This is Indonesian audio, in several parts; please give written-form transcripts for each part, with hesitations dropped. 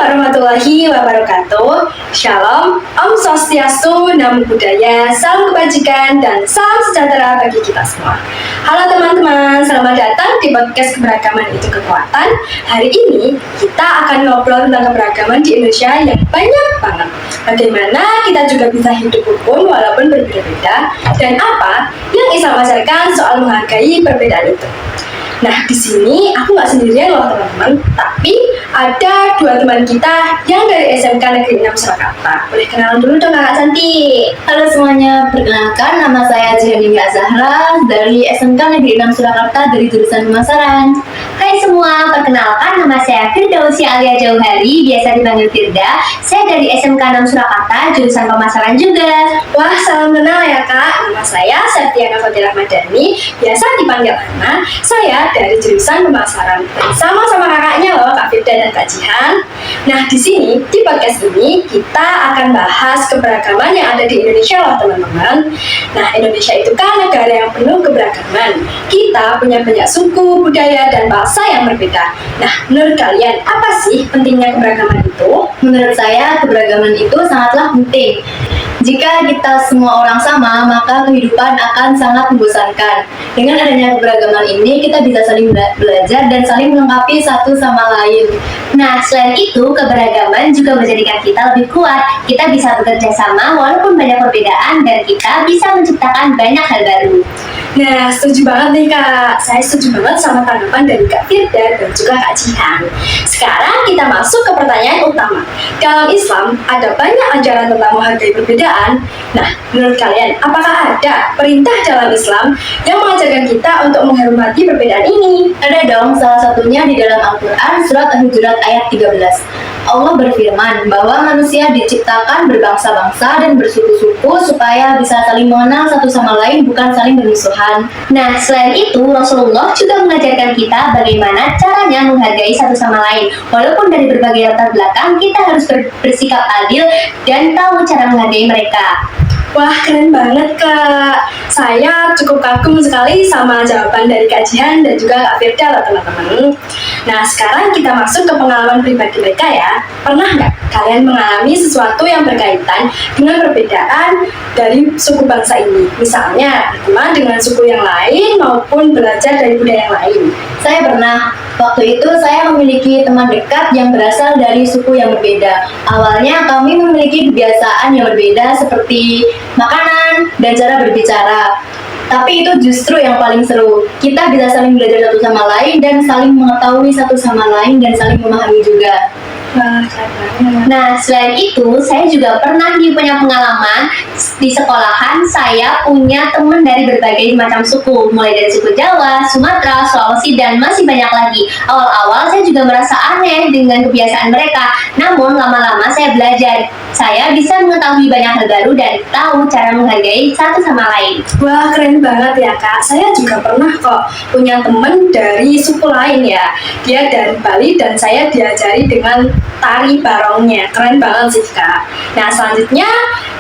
warahmatullahi wabarakatuh. Shalom, Om Swastiastu, Namo Buddhaya, salam kebajikan, dan salam sejahtera bagi kita semua. Halo teman-teman, selamat datang di podcast Keberagaman Itu Kekuatan. Hari ini kita akan ngobrol tentang keberagaman di Indonesia yang banyak banget. Bagaimana kita juga bisa hidup rukun walaupun berbeda-beda, dan apa yang Islam ajarkan soal menghargai perbedaan itu. Nah, di sini aku nggak sendirian loh teman-teman, tapi ada dua teman kita yang dari SMK Negeri 6 Surakarta. Boleh kenalan dulu dong Kakak Cantik. Halo semuanya, perkenalkan nama saya Jihan Zahra dari SMK Negeri 6 Surakarta dari jurusan Pemasaran. Hai semua, perkenalkan nama saya Firdausi Alia Jauhari, biasa dipanggil Firda. Saya dari SMK 6 Surakarta, jurusan Pemasaran juga. Wah, salam kenal ya Kak. Nama saya Septiana Fadila Madani, biasa dipanggil Ana. Saya dari jurusan Pemasaran. Dan sama-sama kakaknya loh, Kak Firda dan Kak Jihan. Nah, di sini, di podcast ini, kita akan bahas keberagaman yang ada di Indonesia loh teman-teman. Nah, Indonesia itu kan negara yang penuh keberagaman. Kita punya banyak suku, budaya, dan bahasa yang berbeda. Nah, menurut kalian, apa sih pentingnya keberagaman itu? Menurut saya, keberagaman itu sangatlah penting. Jika kita semua orang sama, maka kehidupan akan sangat membosankan. Dengan adanya keberagaman ini, kita bisa saling belajar dan saling melengkapi satu sama lain. Nah, selain itu, keberagaman juga menjadikan kita lebih kuat. Kita bisa bekerja sama walaupun banyak perbedaan dan kita bisa menciptakan banyak hal baru. Nah, setuju banget nih Kak. Saya setuju banget sama tanggapan dari Kak Firda dan juga Kak Jihan. Sekarang kita masuk ke pertanyaan utama. Dalam Islam, ada banyak ajaran tentang menghargai perbedaan. Nah, menurut kalian, apakah ada perintah dalam Islam yang mengajarkan kita untuk menghormati perbedaan ini? Ada dong, salah satunya di dalam Al-Quran, surat Al-Hujurat ayat 13. Allah berfirman bahwa manusia diciptakan berbangsa-bangsa dan bersuku-suku supaya bisa saling mengenal satu sama lain, bukan saling bermusuhan. Nah, selain itu, Rasulullah juga mengajarkan kita bagaimana caranya menghargai satu sama lain. Walaupun dari berbagai latar belakang, kita harus bersikap adil dan tahu cara menghargai mereka. Wah, keren banget Kak. Saya cukup kagum sekali sama jawaban dari Kak Jihan dan juga Kak Firda loh teman-teman. Nah, sekarang kita masuk ke pengalaman pribadi mereka ya. Pernah nggak kalian mengalami sesuatu yang berkaitan dengan perbedaan dari suku bangsa ini? Misalnya, berteman dengan suku yang lain maupun belajar dari budaya yang lain. Saya pernah. Waktu itu saya memiliki teman dekat yang berasal dari suku yang berbeda. Awalnya kami memiliki kebiasaan yang berbeda seperti makanan dan cara berbicara. Tapi itu justru yang paling seru. Kita bisa saling belajar satu sama lain dan saling mengetahui satu sama lain dan saling memahami juga. Wah, keren banget. Nah, selain itu, saya juga pernah punya pengalaman di sekolahan. Saya punya teman dari berbagai macam suku, mulai dari suku Jawa, Sumatera, Sulawesi, dan masih banyak lagi. Awal-awal saya juga merasa aneh dengan kebiasaan mereka. Namun, lama-lama saya belajar. Saya bisa mengetahui banyak hal baru dan tahu cara menghargai satu sama lain. Wah, keren banget ya Kak. Saya juga pernah kok punya temen dari suku lain ya. Dia dari Bali dan saya diajari dengan tari barongnya. Keren banget sih Kak. Nah, selanjutnya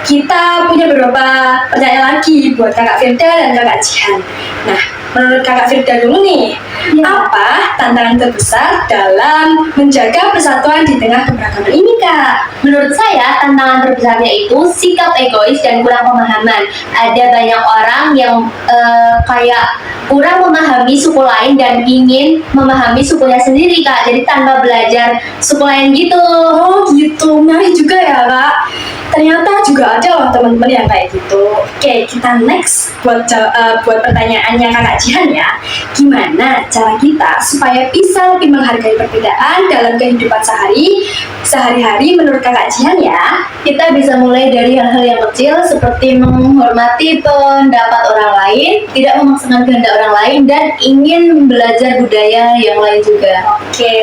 kita punya beberapa pertanyaan lagi buat Kakak Firda dan Kakak Jihan. Nah, menurut Kakak Firda dulu nih, apa tantangan terbesar dalam menjaga persatuan di tengah keberagaman ini Kak? Menurut saya, tantangan terbesarnya itu sikap egois dan kurang pemahaman. Ada banyak orang yang kayak kurang memahami suku lain dan ingin memahami sukunya sendiri Kak. Jadi tanpa belajar suku lain gitu. Oh gitu, menarik juga ya Kak. Ternyata juga ada loh teman-teman yang kayak gitu. Oke, kita next buat pertanyaannya Kakak Jihan ya. Gimana cara kita supaya bisa lebih menghargai perbedaan dalam kehidupan sehari-hari menurut Kakak Jihan ya? Kita bisa mulai dari hal-hal yang kecil seperti menghormati pendapat orang lain, tidak memaksakan kehendak orang lain, dan ingin belajar budaya yang lain juga. Oke,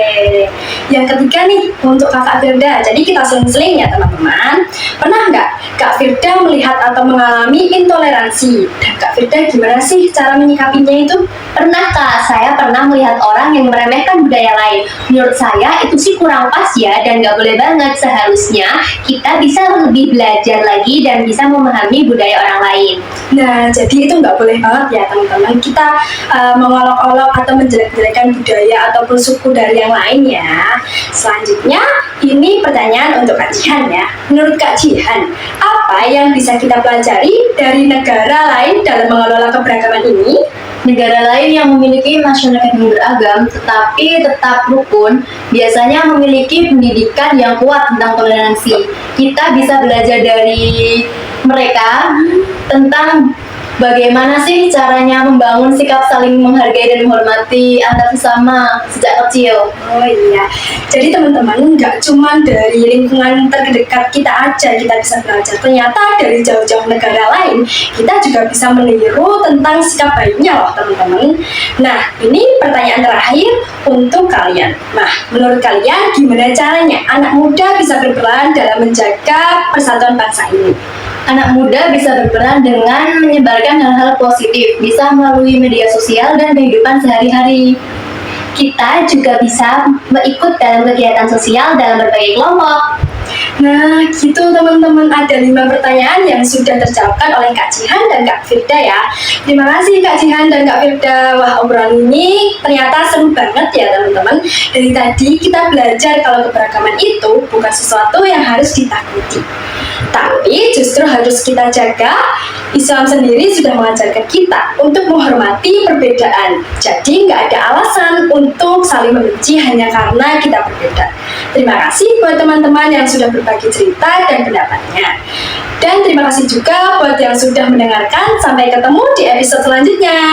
yang ketiga nih untuk Kakak Firda. Jadi kita seling-seling ya teman-teman. Pernah nggak Kak Firda melihat atau mengalami intoleransi? Dan Kak Firda gimana sih cara menyikapinya itu? Pernah Kak, saya pernah melihat orang yang meremehkan budaya lain. Menurut saya itu sih kurang pas ya dan nggak boleh banget. Seharusnya kita bisa lebih belajar lagi dan bisa memahami budaya orang lain. Nah, jadi itu nggak boleh banget ya teman-teman. Kita mengolok-olok atau menjelek-jelekan budaya ataupun suku dari yang lain ya. Selanjutnya, ini pertanyaan untuk Kak Jihan ya. Menurut Kak Jihan, apa yang bisa kita pelajari dari negara lain dalam mengelola keberagaman ini? Negara lain yang memiliki masyarakat yang beragam tetapi tetap rukun biasanya memiliki pendidikan yang kuat tentang toleransi. Kita bisa belajar dari mereka tentang bagaimana sih caranya membangun sikap saling menghargai dan menghormati antar sesama sejak kecil. Oh iya, jadi teman-teman nggak cuma dari lingkungan terdekat kita aja kita bisa belajar. Ternyata dari jauh-jauh negara lain kita juga bisa meniru tentang sikap baiknya loh teman-teman. Nah, ini pertanyaan terakhir untuk kalian. Nah, menurut kalian gimana caranya anak muda bisa berperan dalam menjaga persatuan bangsa ini? Anak muda bisa berperan dengan menyebarkan hal-hal positif, bisa melalui media sosial dan kehidupan sehari-hari. Kita juga bisa ikut dalam kegiatan sosial dalam berbagai kelompok. Nah, gitu teman-teman, ada 5 pertanyaan yang sudah terjawabkan oleh Kak Jihan dan Kak Firda ya. Terima kasih Kak Jihan dan Kak Firda. Wah, obrolan ini ternyata seru banget ya teman-teman. Dari tadi kita belajar kalau keberagaman itu bukan sesuatu yang harus ditakuti, tapi justru harus kita jaga. Islam sendiri sudah mengajarkan kita untuk menghormati perbedaan. Jadi nggak ada alasan untuk saling membenci hanya karena kita berbeda. Terima kasih buat teman-teman yang sudah berbagi cerita dan pendapatnya. Dan terima kasih juga buat yang sudah mendengarkan. Sampai ketemu di episode selanjutnya.